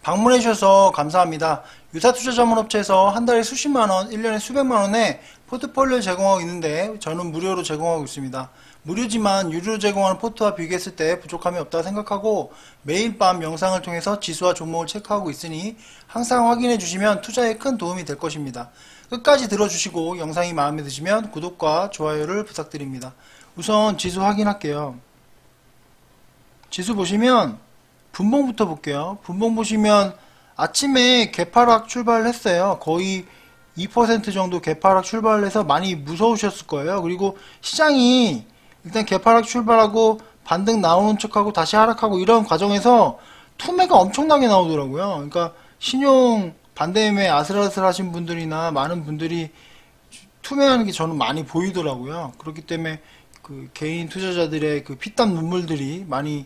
방문해 주셔서 감사합니다. 유사투자자문업체에서 한 달에 수십만원, 1년에 수백만원의 포트폴리오를 제공하고 있는데 저는 무료로 제공하고 있습니다. 무료지만 유료로 제공하는 포트와 비교했을 때 부족함이 없다고 생각하고 매일 밤 영상을 통해서 지수와 종목을 체크하고 있으니 항상 확인해 주시면 투자에 큰 도움이 될 것입니다. 끝까지 들어주시고 영상이 마음에 드시면 구독과 좋아요를 부탁드립니다. 우선 지수 확인할게요. 지수 보시면 분봉부터 볼게요. 분봉 보시면 아침에 개파락 출발을 했어요. 거의 2% 정도 개파락 출발을 해서 많이 무서우셨을 거예요. 그리고 시장이 일단 개파락 출발하고 반등 나오는 척하고 다시 하락하고 이런 과정에서 투매가 엄청나게 나오더라고요. 그러니까 신용 반대매 아슬아슬 하신 분들이나 많은 분들이 투매하는 게 저는 많이 보이더라고요. 그렇기 때문에 그 개인 투자자들의 그 피땀 눈물들이 많이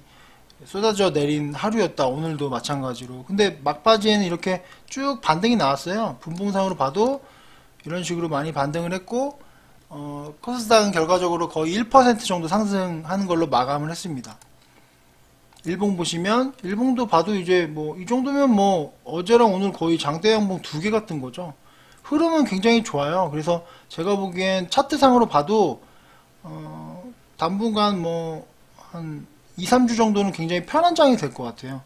쏟아져 내린 하루였다. 오늘도 마찬가지로. 근데 막바지에는 이렇게 쭉 반등이 나왔어요. 분봉상으로 봐도 이런 식으로 많이 반등을 했고 코스닥은 결과적으로 거의 1% 정도 상승하는 걸로 마감을 했습니다. 일봉 보시면 일봉도 봐도 이제 뭐 이 정도면 뭐 어제랑 오늘 거의 장대 양봉 두 개 같은 거죠. 흐름은 굉장히 좋아요. 그래서 제가 보기엔 차트상으로 봐도 당분간 뭐 한 2, 3주 정도는 굉장히 편한 장이 될 것 같아요.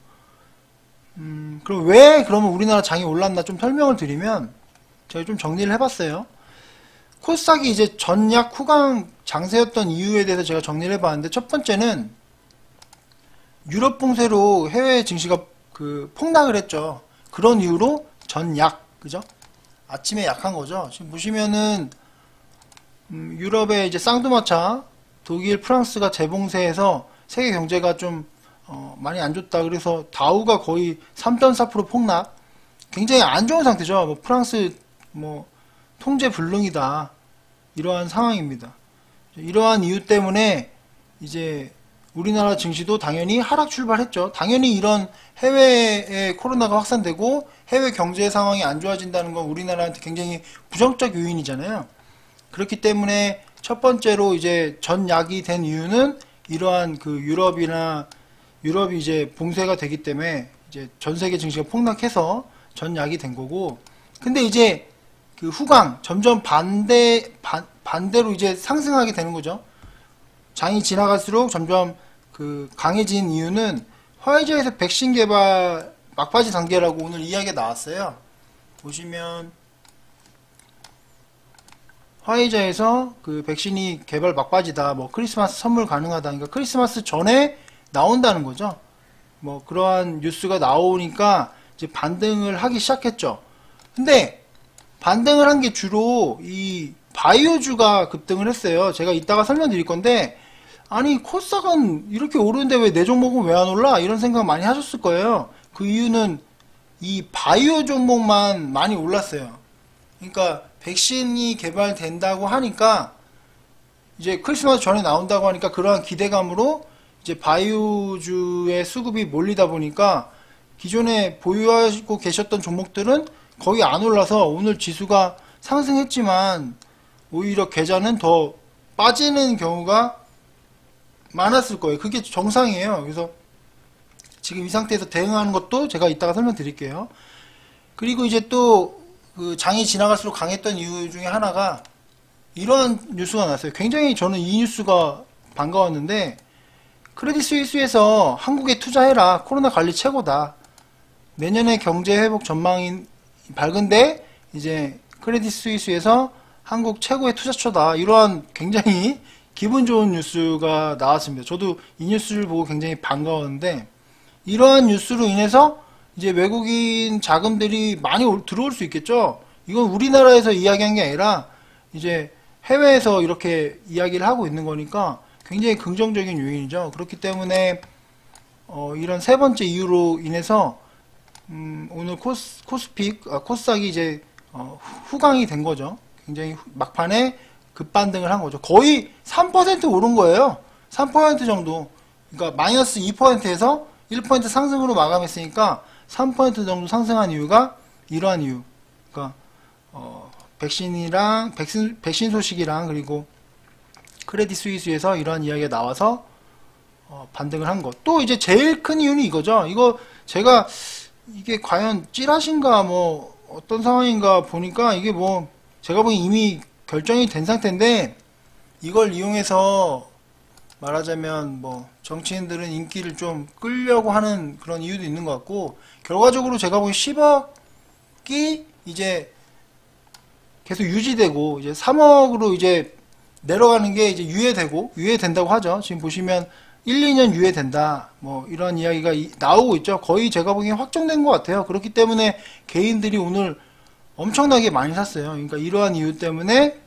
그럼 왜 그러면 우리나라 장이 올랐나 좀 설명을 드리면 제가 좀 정리를 해봤어요. 코스닥이 이제 전약 후강 장세였던 이유에 대해서 제가 정리를 해봤는데 첫 번째는 유럽 봉쇄로 해외 증시가 그 폭락을 했죠. 그런 이유로 전약, 그죠? 아침에 약한 거죠. 지금 보시면은 유럽의 이제 쌍두마차, 독일, 프랑스가 재봉쇄해서 세계 경제가 좀 많이 안 좋다. 그래서 다우가 거의 3.4% 폭락. 굉장히 안 좋은 상태죠. 뭐 프랑스 뭐 통제 불능이다. 이러한 상황입니다. 이러한 이유 때문에 이제 우리나라 증시도 당연히 하락 출발했죠. 당연히 이런 해외에 코로나가 확산되고 해외 경제 상황이 안 좋아진다는 건 우리나라한테 굉장히 부정적 요인이잖아요. 그렇기 때문에 첫 번째로 이제 전약이 된 이유는 이러한 그 유럽이 이제 봉쇄가 되기 때문에 이제 전 세계 증시가 폭락해서 전약이 된 거고. 근데 이제 그 후강 점점 반대로 이제 상승하게 되는 거죠. 장이 지나갈수록 점점 그 강해진 이유는 화이자에서 백신 개발 막바지 단계라고 오늘 이야기가 나왔어요. 보시면 화이자에서 그 백신이 개발 막바지다. 뭐 크리스마스 선물 가능하다. 그러니까 크리스마스 전에 나온다는 거죠. 뭐 그러한 뉴스가 나오니까 이제 반등을 하기 시작했죠. 근데 반등을 한 게 주로 이 바이오주가 급등을 했어요. 제가 이따가 설명드릴 건데 아니 코스닥은 이렇게 오르는데 왜 내 종목은 왜 안 올라? 이런 생각 많이 하셨을 거예요. 그 이유는 이 바이오 종목만 많이 올랐어요. 그러니까 백신이 개발된다고 하니까 이제 크리스마스 전에 나온다고 하니까 그러한 기대감으로 이제 바이오주의 수급이 몰리다 보니까 기존에 보유하고 계셨던 종목들은 거의 안 올라서 오늘 지수가 상승했지만 오히려 계좌는 더 빠지는 경우가 많았을 거예요. 그게 정상이에요. 그래서 지금 이 상태에서 대응하는 것도 제가 이따가 설명드릴게요. 그리고 이제 또 그 장이 지나갈수록 강했던 이유 중에 하나가 이러한 뉴스가 났어요. 굉장히 저는 이 뉴스가 반가웠는데 크레딧 스위스에서 한국에 투자해라. 코로나 관리 최고다. 내년에 경제 회복 전망이 밝은데 이제 크레딧 스위스에서 한국 최고의 투자처다. 이러한 굉장히 기분 좋은 뉴스가 나왔습니다. 저도 이 뉴스를 보고 굉장히 반가웠는데 이러한 뉴스로 인해서 이제 외국인 자금들이 많이 들어올 수 있겠죠. 이건 우리나라에서 이야기한 게 아니라 이제 해외에서 이렇게 이야기를 하고 있는 거니까 굉장히 긍정적인 요인이죠. 그렇기 때문에 이런 세 번째 이유로 인해서 오늘 코스닥이 이제 후강이 된 거죠. 굉장히 막판에 급반등을 한 거죠. 거의 3% 오른 거예요. 3% 정도. 그러니까 마이너스 2%에서 1% 상승으로 마감했으니까 3% 정도 상승한 이유가 이러한 이유. 그러니까 백신 소식이랑 그리고 크레딧 스위스에서 이러한 이야기가 나와서 반등을 한 것. 또 이제 제일 큰 이유는 이거죠. 이거 제가 이게 과연 찌라신가 뭐 어떤 상황인가 보니까 이게 뭐 제가 보기엔 이미 결정이 된 상태인데 이걸 이용해서 말하자면 뭐 정치인들은 인기를 좀 끌려고 하는 그런 이유도 있는 것 같고 결과적으로 제가 보기엔 10억이 이제 계속 유지되고 이제 3억으로 이제 내려가는 게 이제 유예된다고 하죠. 지금 보시면 1, 2년 유예된다. 뭐 이런 이야기가 나오고 있죠. 거의 제가 보기엔 확정된 것 같아요. 그렇기 때문에 개인들이 오늘 엄청나게 많이 샀어요. 그러니까 이러한 이유 때문에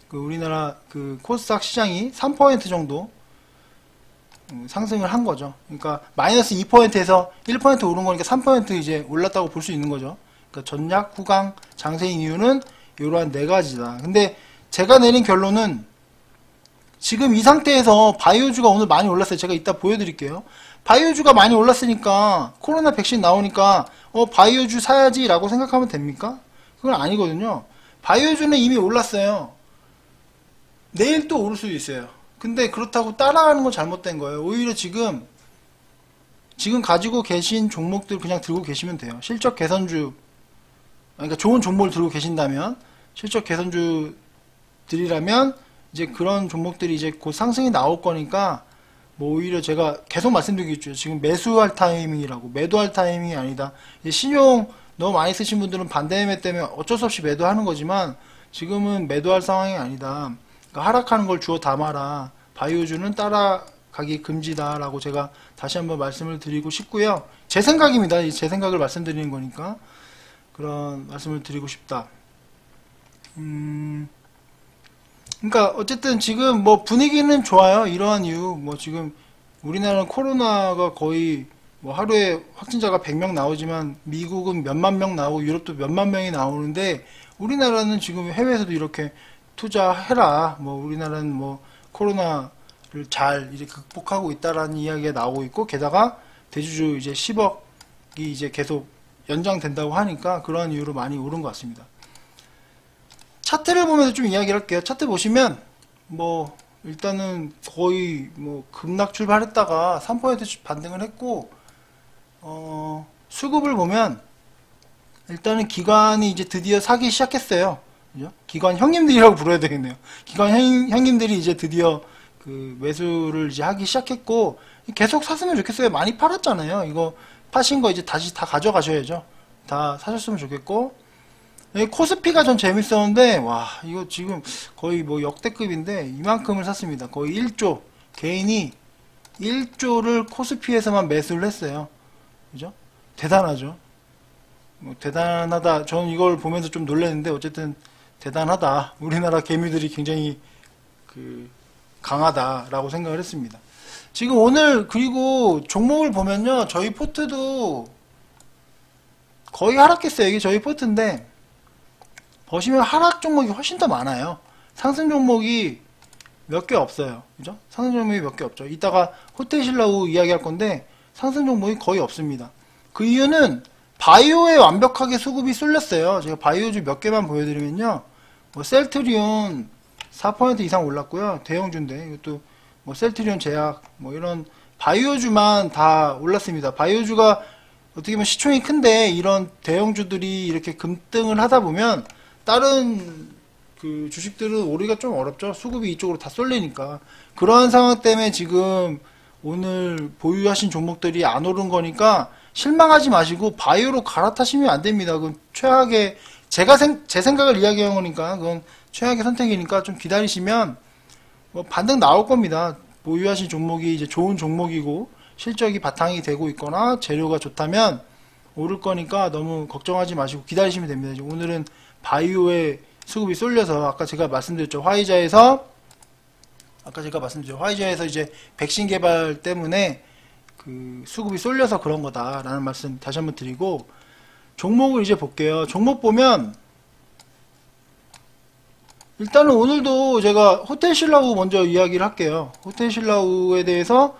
그 우리나라 그 코스닥 시장이 3% 정도 상승을 한 거죠. 그러니까 마이너스 2%에서 1% 오른 거니까 3% 이제 올랐다고 볼 수 있는 거죠. 그러니까 전략, 후강, 장세인 이유는 이러한 네 가지다. 근데 제가 내린 결론은 지금 이 상태에서 바이오주가 오늘 많이 올랐어요. 제가 이따 보여드릴게요. 바이오주가 많이 올랐으니까 코로나 백신 나오니까 바이오주 사야지 라고 생각하면 됩니까? 그건 아니거든요. 바이오주는 이미 올랐어요. 내일 또 오를 수도 있어요. 근데 그렇다고 따라가는 건 잘못된 거예요. 오히려 지금 가지고 계신 종목들 그냥 들고 계시면 돼요. 실적 개선주, 그러니까 좋은 종목을 들고 계신다면, 실적 개선주들이라면 이제 그런 종목들이 이제 곧 상승이 나올 거니까 뭐 오히려 제가 계속 말씀드리겠죠. 지금 매수할 타이밍이라고. 매도할 타이밍이 아니다. 이제 신용 너무 많이 쓰신 분들은 반대 매매 때문에 어쩔 수 없이 매도하는 거지만 지금은 매도할 상황이 아니다. 그러니까 하락하는 걸 주워 담아라. 바이오주는 따라가기 금지다라고 제가 다시 한번 말씀을 드리고 싶고요. 제 생각입니다. 제 생각을 말씀드리는 거니까 그런 말씀을 드리고 싶다. 그러니까 어쨌든 지금 뭐 분위기는 좋아요. 이러한 이유 뭐 지금 우리나라는 코로나가 거의 뭐 하루에 확진자가 100명 나오지만 미국은 몇만 명 나오고 유럽도 몇만 명이 나오는데 우리나라는 지금 해외에서도 이렇게 투자해라. 뭐 우리나라는 뭐 코로나를 잘 이제 극복하고 있다라는 이야기가 나오고 있고 게다가 대주주 이제 10억이 이제 계속 연장된다고 하니까 그러한 이유로 많이 오른 것 같습니다. 차트를 보면서 좀 이야기를 할게요. 차트 보시면 뭐 일단은 거의 뭐 급락 출발했다가 3% 반등을 했고 수급을 보면 일단은 기관이 이제 드디어 사기 시작했어요. 그죠? 기관 형님들이라고 불러야 되겠네요. 기관 형님들이 이제 드디어 그 매수를 이제 하기 시작했고 계속 샀으면 좋겠어요. 많이 팔았잖아요. 이거 파신 거 이제 다시 다 가져가셔야죠. 다 사셨으면 좋겠고 코스피가 전 재밌었는데 와 이거 지금 거의 뭐 역대급인데 이만큼을 샀습니다. 거의 1조 개인이 1조를 코스피에서만 매수를 했어요. 그죠? 대단하죠. 뭐 대단하다. 저는 이걸 보면서 좀 놀랐는데 어쨌든 대단하다. 우리나라 개미들이 굉장히 그 강하다라고 생각을 했습니다. 지금 오늘 그리고 종목을 보면요. 저희 포트도 거의 하락했어요. 이게 저희 포트인데 보시면 하락 종목이 훨씬 더 많아요. 상승 종목이 몇 개 없어요. 그죠? 상승 종목이 몇 개 없죠. 이따가 호텔신라우 이야기할 건데 상승 종목이 거의 없습니다. 그 이유는 바이오에 완벽하게 수급이 쏠렸어요. 제가 바이오주 몇 개만 보여드리면요. 뭐 셀트리온 4% 이상 올랐고요. 대형주인데 이것도 뭐 셀트리온 제약 뭐 이런 바이오주만 다 올랐습니다. 바이오주가 어떻게 보면 시총이 큰데 이런 대형주들이 이렇게 급등을 하다 보면 다른 그 주식들은 오르기가 좀 어렵죠. 수급이 이쪽으로 다 쏠리니까. 그러한 상황 때문에 지금 오늘 보유하신 종목들이 안 오른 거니까 실망하지 마시고 바이오로 갈아타시면 안 됩니다. 그건 최악의 제 생각을 이야기한 거니까 그건 최악의 선택이니까 좀 기다리시면 뭐 반등 나올 겁니다. 보유하신 종목이 이제 좋은 종목이고 실적이 바탕이 되고 있거나 재료가 좋다면 오를 거니까 너무 걱정하지 마시고 기다리시면 됩니다. 오늘은 바이오에 수급이 쏠려서 아까 제가 말씀드렸죠. 화이자에서 이제 백신 개발 때문에 그 수급이 쏠려서 그런 거다라는 말씀 다시 한번 드리고 종목을 이제 볼게요. 종목 보면 일단은 오늘도 제가 호텔신라우 먼저 이야기를 할게요. 호텔신라우에 대해서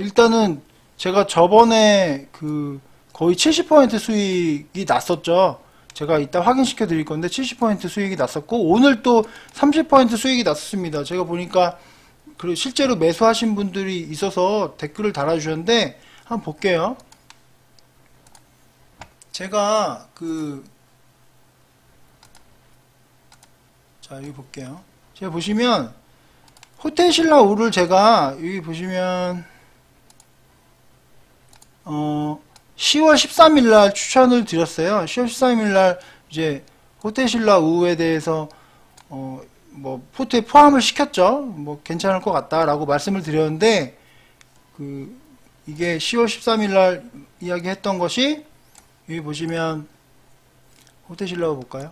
일단은 제가 저번에 그 거의 70% 수익이 났었죠. 제가 이따 확인시켜 드릴 건데 70% 수익이 났었고 오늘 또 30% 수익이 났습니다. 제가 보니까 그리고 실제로 매수하신 분들이 있어서 댓글을 달아주셨는데 한번 볼게요. 제가 자, 여기 볼게요. 제가 보시면 호텔신라 우를 제가 여기 보시면 10월 13일 날 추천을 드렸어요. 10월 13일 날 이제 호텔신라 우에 대해서 뭐 포트에 포함을 시켰죠. 뭐 괜찮을 것 같다라고 말씀을 드렸는데 이게 10월 13일 날 이야기했던 것이 여기 보시면 호텔신라우 볼까요?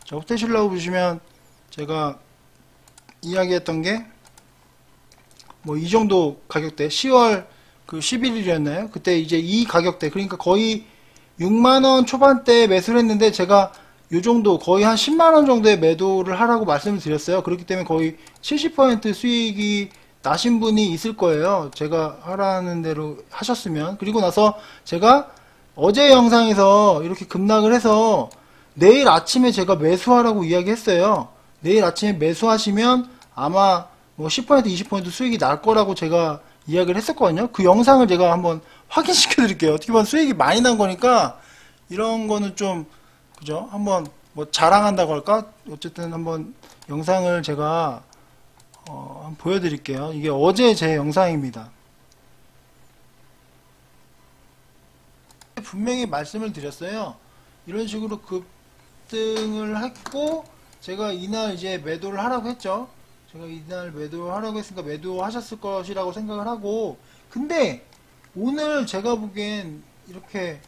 자, 호텔신라우 보시면 제가 이야기했던 게 뭐 이 정도 가격대 10월 11일이었나요? 그때 이제 이 가격대 그러니까 거의 6만원 초반대에 매수를 했는데 제가 요 정도 거의 한 10만원 정도의 매도를 하라고 말씀을 드렸어요. 그렇기 때문에 거의 70% 수익이 나신 분이 있을 거예요. 제가 하라는 대로 하셨으면. 그리고 나서 제가 어제 영상에서 이렇게 급락을 해서 내일 아침에 제가 매수하라고 이야기했어요. 내일 아침에 매수하시면 아마 뭐 10% 20% 수익이 날 거라고 제가 이야기를 했었거든요. 그 영상을 제가 한번 확인시켜 드릴게요. 어떻게 보면 수익이 많이 난 거니까 이런 거는 좀 그죠? 한번 뭐 자랑한다고 할까? 어쨌든 한번 영상을 제가 한번 보여드릴게요. 이게 어제 제 영상입니다. 분명히 말씀을 드렸어요. 이런 식으로 급등을 했고 제가 이날 이제 매도를 하라고 했죠. 제가 이날 매도를 하라고 했으니까 매도하셨을 것이라고 생각을 하고 근데 오늘 제가 보기엔 이렇게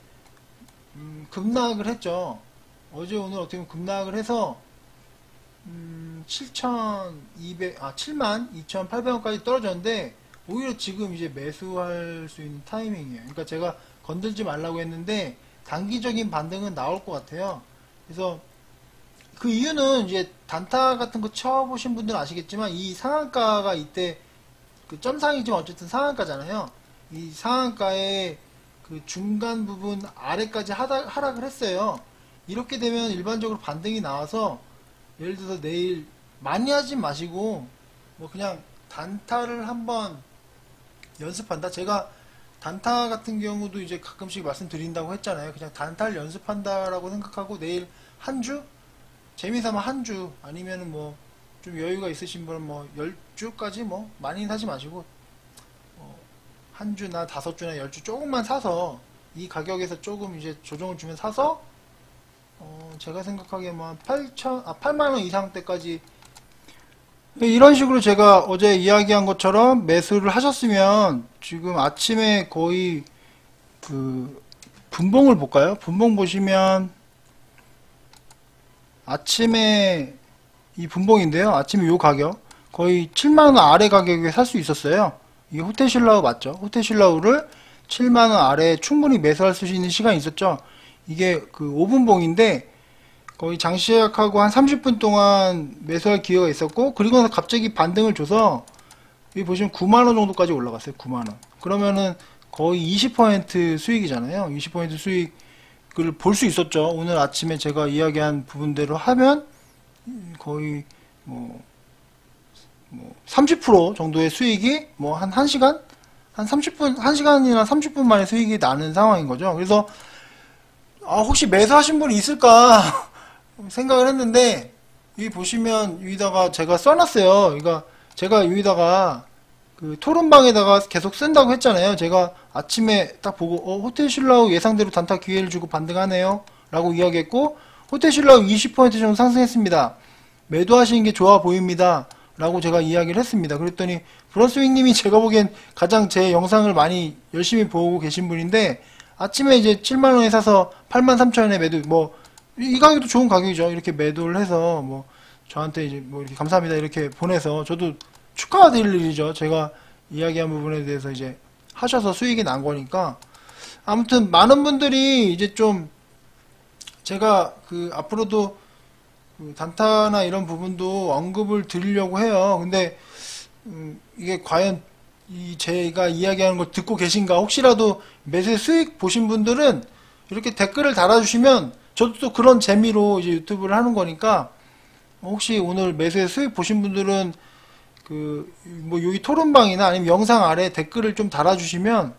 급락을 했죠. 어제 오늘 어떻게 보면 급락을 해서 72,800원까지 떨어졌는데 오히려 지금 이제 매수할 수 있는 타이밍이에요. 그러니까 제가 건들지 말라고 했는데 단기적인 반등은 나올 것 같아요. 그래서 그 이유는 이제 단타 같은 거 쳐보신 분들은 아시겠지만 이 상한가가 이때 그 점상이지만 어쨌든 상한가잖아요. 이 상한가의 그 중간 부분 아래까지 하락을 했어요. 이렇게 되면 일반적으로 반등이 나와서 예를 들어서 내일 많이 하진 마시고 뭐 그냥 단타를 한번 연습한다. 제가 단타 같은 경우도 이제 가끔씩 말씀드린다고 했잖아요. 그냥 단타를 연습한다라고 생각하고 내일 한 주? 재미삼아 한 주 아니면은 뭐 좀 여유가 있으신 분은 뭐 10주까지 뭐 많이는 하지 마시고 한 주나 5주나 10주 조금만 사서 이 가격에서 조금 이제 조정을 주면 사서 제가 생각하기에 뭐 8만원 이상대까지 이런 식으로 제가 어제 이야기한 것처럼 매수를 하셨으면 지금 아침에 거의 분봉을 볼까요? 분봉 보시면 아침에 이 분봉인데요. 아침에 요 가격 거의 7만원 아래 가격에 살 수 있었어요. 이게 호텔신라우 맞죠? 호텔신라우를 7만원 아래에 충분히 매수할 수 있는 시간이 있었죠. 이게 5분봉인데 거의 장시 시작하고 한 30분 동안 매수할 기회가 있었고 그리고 나서 갑자기 반등을 줘서 여기 보시면 9만원 정도까지 올라갔어요. 9만원. 그러면은 거의 20% 수익이잖아요. 20% 수익을 볼 수 있었죠. 오늘 아침에 제가 이야기한 부분대로 하면 거의 뭐 30% 정도의 수익이 뭐 한 1시간? 한 30분, 1시간이나 30분 만에 수익이 나는 상황인 거죠. 그래서 혹시 매수하신 분이 있을까 생각을 했는데 여기 보시면 여기다가 제가 써놨어요. 그러니까 제가 여기다가 그 토론방에다가 계속 쓴다고 했잖아요. 제가 아침에 딱 보고 호텔신라우 예상대로 단타 기회를 주고 반등하네요 라고 이야기했고 호텔신라우 20% 정도 상승했습니다. 매도하시는 게 좋아 보입니다 라고 제가 이야기를 했습니다. 그랬더니 브런스윙님이 제가 보기엔 가장 제 영상을 많이 열심히 보고 계신 분인데 아침에 이제 7만원에 사서 83,000원에 매도 뭐 이 가격도 좋은 가격이죠. 이렇게 매도를 해서 뭐 저한테 이제 뭐 이렇게 감사합니다 이렇게 보내서 저도 축하드릴 일이죠. 제가 이야기한 부분에 대해서 이제 하셔서 수익이 난 거니까 아무튼 많은 분들이 이제 좀 제가 앞으로도 단타나 이런 부분도 언급을 드리려고 해요. 근데 이게 과연 제가 이야기하는 걸 듣고 계신가? 혹시라도 매수의 수익 보신 분들은 이렇게 댓글을 달아주시면 저도 또 그런 재미로 이제 유튜브를 하는 거니까 혹시 오늘 매수의 수익 보신 분들은 뭐 여기 토론방이나 아니면 영상 아래 댓글을 좀 달아주시면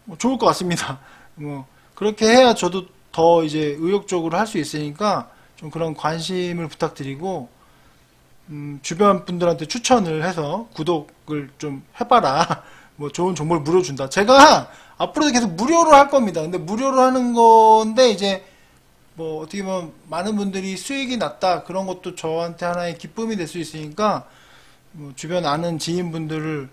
뭐 좋을 것 같습니다. 뭐 그렇게 해야 저도 더 이제 의욕적으로 할 수 있으니까 좀 그런 관심을 부탁드리고, 주변 분들한테 추천을 해서 구독을 좀 해봐라. 뭐 좋은 정보를 무료로 준다. 제가 앞으로도 계속 무료로 할 겁니다. 근데 무료로 하는 건데 이제 뭐 어떻게 보면 많은 분들이 수익이 났다, 그런 것도 저한테 하나의 기쁨이 될 수 있으니까 뭐 주변 아는 지인분들을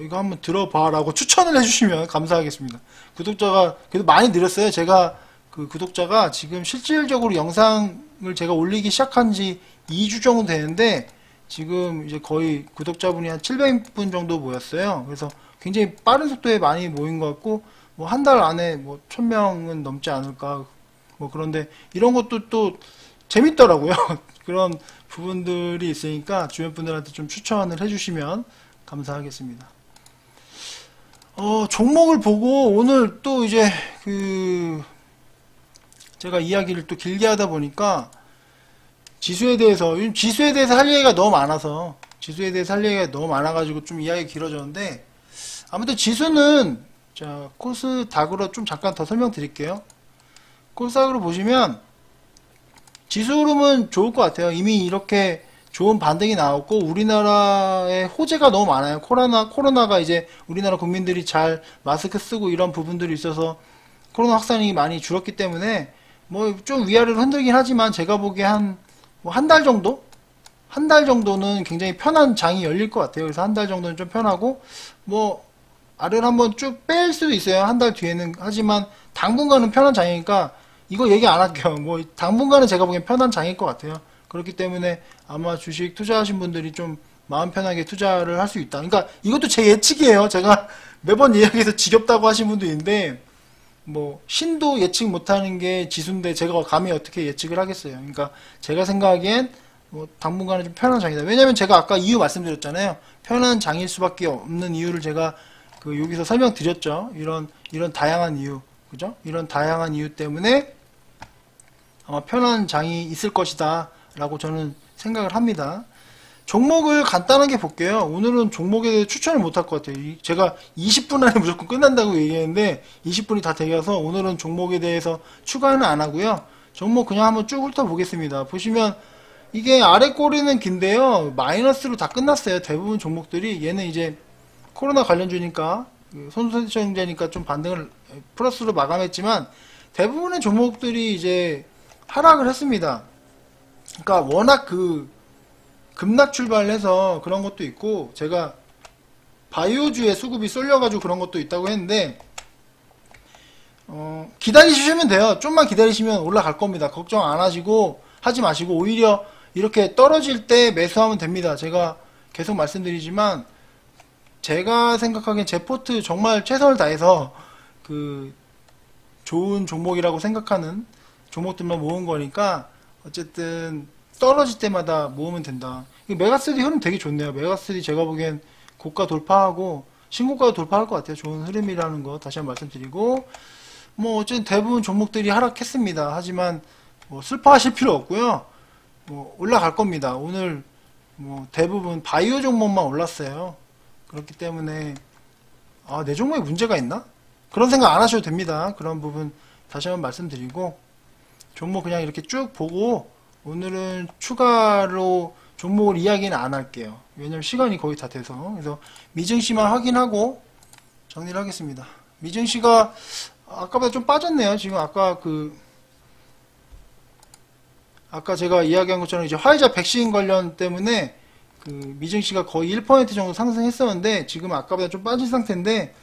이거 한번 들어봐라고 추천을 해주시면 감사하겠습니다. 구독자가 그래도 많이 늘었어요. 제가 그 구독자가 지금 실질적으로 영상을 제가 올리기 시작한 지 2주 정도 되는데 지금 이제 거의 구독자분이 한 700분 정도 모였어요. 그래서 굉장히 빠른 속도에 많이 모인 것 같고, 뭐 한 달 안에 뭐 1000명은 넘지 않을까. 뭐 그런데 이런 것도 또 재밌더라고요. 그런 부분들이 있으니까 주변 분들한테 좀 추천을 해주시면 감사하겠습니다. 종목을 보고 오늘 또 이제 제가 이야기를 또 길게 하다 보니까 지수에 대해서 할 얘기가 너무 많아서, 가지고 좀 이야기 길어졌는데, 아무튼 지수는 자 코스닥으로 좀 잠깐 더 설명드릴게요. 코스닥으로 보시면 지수 흐름은 좋을 것 같아요. 이미 이렇게 좋은 반등이 나왔고, 우리나라에 호재가 너무 많아요. 코로나가 이제 우리나라 국민들이 잘 마스크 쓰고 이런 부분들이 있어서 코로나 확산이 많이 줄었기 때문에 뭐 좀 위아래로 흔들긴 하지만, 제가 보기에 한 달 정도? 한 달 정도는 굉장히 편한 장이 열릴 것 같아요. 그래서 한 달 정도는 좀 편하고, 뭐 아래를 한번 쭉 뺄 수도 있어요. 한 달 뒤에는. 하지만 당분간은 편한 장이니까 이거 얘기 안 할게요. 뭐 당분간은 제가 보기엔 편한 장일 것 같아요. 그렇기 때문에 아마 주식 투자하신 분들이 좀 마음 편하게 투자를 할 수 있다. 그러니까 이것도 제 예측이에요. 제가 매번 이야기해서 지겹다고 하신 분도 있는데, 뭐 신도 예측 못하는 게 지수인데 제가 감히 어떻게 예측을 하겠어요. 그러니까 제가 생각하기엔 뭐 당분간은 좀 편한 장이다. 왜냐면 제가 아까 이유 말씀드렸잖아요. 편한 장일 수밖에 없는 이유를 제가 여기서 설명드렸죠. 이런 다양한 이유, 그죠? 이런 다양한 이유 때문에 아마 편한 장이 있을 것이다 라고 저는 생각을 합니다. 종목을 간단하게 볼게요. 오늘은 종목에 대해 추천을 못할 것 같아요. 제가 20분 안에 무조건 끝난다고 얘기했는데 20분이 다 되어서 오늘은 종목에 대해서 추가는 안 하고요. 종목 그냥 한번 쭉 훑어보겠습니다. 보시면 이게 아래 꼬리는 긴데요. 마이너스로 다 끝났어요. 대부분 종목들이. 얘는 이제 코로나 관련주니까, 손소시정제니까 좀 반등을 플러스로 마감했지만, 대부분의 종목들이 이제 하락을 했습니다. 그러니까 워낙 급락 출발해서 그런 것도 있고, 제가 바이오주에 수급이 쏠려가지고 그런 것도 있다고 했는데, 기다리시면 돼요. 좀만 기다리시면 올라갈 겁니다. 걱정 안 하지 마시고 오히려 이렇게 떨어질 때 매수하면 됩니다. 제가 계속 말씀드리지만, 제가 생각하기엔 제 포트 정말 최선을 다해서 좋은 종목이라고 생각하는 종목들만 모은 거니까, 어쨌든 떨어질 때마다 모으면 된다. 메가3D 흐름 되게 좋네요. 메가3D 제가 보기엔 고가 돌파하고 신고가 돌파할 것 같아요. 좋은 흐름이라는 거 다시 한번 말씀드리고, 뭐 어쨌든 대부분 종목들이 하락했습니다. 하지만 뭐 슬퍼하실 필요 없고요. 뭐 올라갈 겁니다. 오늘 뭐 대부분 바이오 종목만 올랐어요. 그렇기 때문에 내 종목에 문제가 있나? 그런 생각 안 하셔도 됩니다. 그런 부분 다시 한번 말씀드리고, 종목 그냥 이렇게 쭉 보고 오늘은 추가로 종목을 이야기는 안 할게요. 왜냐면 시간이 거의 다 돼서. 그래서 미증시만 확인하고 정리를 하겠습니다. 미증시가 아까보다 좀 빠졌네요. 지금 아까 제가 이야기한 것처럼 이제 화이자 백신 관련 때문에 미증시가 거의 1% 정도 상승했었는데 지금 아까보다 좀 빠진 상태인데,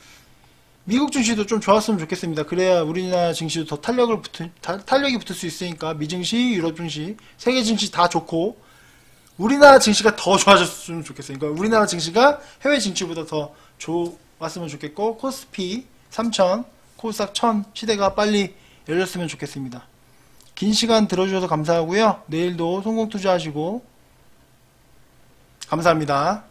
미국 증시도 좀 좋았으면 좋겠습니다. 그래야 우리나라 증시도 더 탄력이 붙을 수 있으니까. 미증시, 유럽 증시, 세계 증시 다 좋고 우리나라 증시가 더 좋아졌으면 좋겠어요. 그러니까 우리나라 증시가 해외 증시보다 더 좋았으면 좋겠고, 코스피 3000, 코스닥 1000 시대가 빨리 열렸으면 좋겠습니다. 긴 시간 들어주셔서 감사하고요. 내일도 성공 투자하시고 감사합니다.